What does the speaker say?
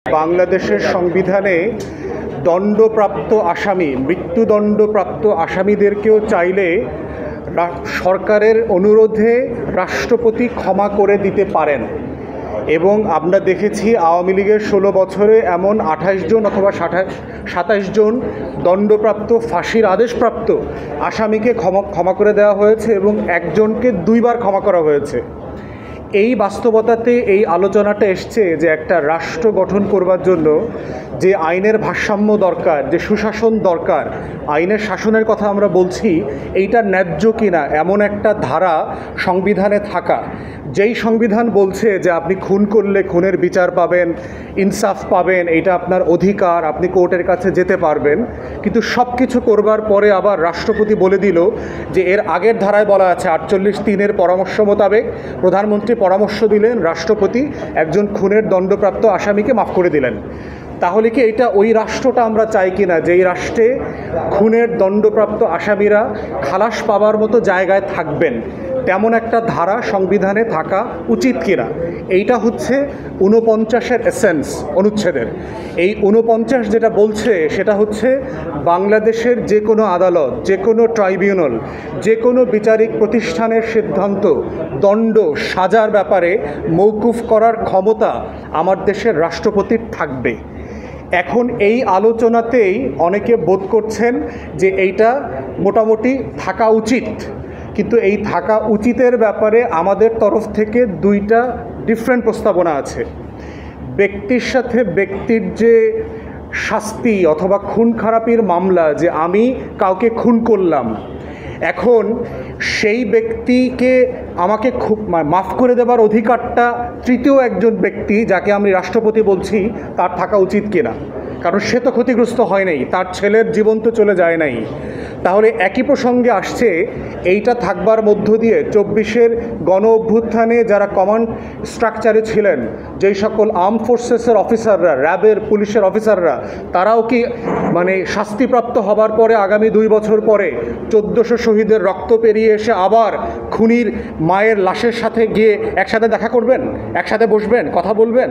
বাংলাদেশের সংবিধানে দণ্ডপ্রাপ্ত আসামি, মৃত্যুদণ্ডপ্রাপ্ত আসামিদেরকেও চাইলে সরকারের অনুরোধে রাষ্ট্রপতি ক্ষমা করে দিতে পারেন। এবং আমরা দেখেছি আওয়ামী লীগের 16 বছরে এমন 28 জন অথবা 27 জন দণ্ডপ্রাপ্ত ফাঁসির আদেশপ্রাপ্ত আসামিকে ক্ষমা করে দেওয়া হয়েছে এবং একজনকে 2 বার ক্ষমা করা হয়েছে। এই বাস্তবতাতে এই আলোচনাটা এসছে যে একটা রাষ্ট্র গঠন করবার জন্য যে আইনের ভারসাম্য দরকার, যে সুশাসন দরকার, আইনের শাসনের কথা আমরা বলছি, এইটা ন্যায্য কিনা এমন একটা ধারা সংবিধানে থাকা, যেই সংবিধান বলছে যে আপনি খুন করলে খুনের বিচার পাবেন, ইনসাফ পাবেন, এটা আপনার অধিকার, আপনি কোর্টের কাছে যেতে পারবেন। কিন্তু সব কিছু করবার পরে আবার রাষ্ট্রপতি বলে দিল যে এর আগের ধারায় বলা আছে 48(3) পরামর্শ মোতাবেক প্রধানমন্ত্রী পরামর্শ দিলেন, রাষ্ট্রপতি একজন খুনের দণ্ডপ্রাপ্ত আসামিকে মাফ করে দিলেন। তাহলে কি এটা ওই রাষ্ট্রটা আমরা চাই কিনা যেই রাষ্ট্রে খুনের দণ্ডপ্রাপ্ত আসামিরা খালাস পাবার মতো জায়গায় থাকবেন, তেমন একটা ধারা সংবিধানে থাকা উচিত কিনা? এইটা হচ্ছে 49-এর এসেন্স অনুচ্ছেদের। এই 49 যেটা বলছে সেটা হচ্ছে বাংলাদেশের যে কোনো আদালত, যে কোনো ট্রাইব্যুনাল, যে কোনো বিচারিক প্রতিষ্ঠানের সিদ্ধান্ত দণ্ড সাজার ব্যাপারে মওকুফ করার ক্ষমতা আমার দেশের রাষ্ট্রপতির থাকবে। এখন এই আলোচনাতেই অনেকে বোধ করছেন যে এইটা মোটামুটি থাকা উচিত, কিন্তু এই থাকা উচিতের ব্যাপারে আমাদের তরফ থেকে 2টা ডিফারেন্ট প্রস্তাবনা আছে। ব্যক্তির সাথে ব্যক্তির যে শাস্তি অথবা খুন খারাপির মামলা, যে আমি কাউকে খুন করলাম, এখন সেই ব্যক্তিকে আমাকে মাফ করে দেবার অধিকারটা তৃতীয় একজন ব্যক্তি, যাকে আমি রাষ্ট্রপতি বলছি, তার থাকা উচিত কিনা? কারণ সে তো ক্ষতিগ্রস্ত হয় নাই, তার ছেলের জীবন তো চলে যায় নাই। তাহলে একই প্রসঙ্গে আসছে এইটা থাকবার মধ্য দিয়ে 24-এর গণ অভ্যুত্থানে যারা কমান্ড স্ট্রাকচারে ছিলেন, যেই সকল আর্ম ফোর্সেসের অফিসাররা, র্যাবের, পুলিশের অফিসাররা, তারাও কি শাস্তিপ্রাপ্ত হবার পরে আগামী 2 বছর পরে 1400 শহীদের রক্ত পেরিয়ে এসে আবার খুনির মায়ের লাশের সাথে গিয়ে একসাথে দেখা করবেন, একসাথে বসবেন, কথা বলবেন?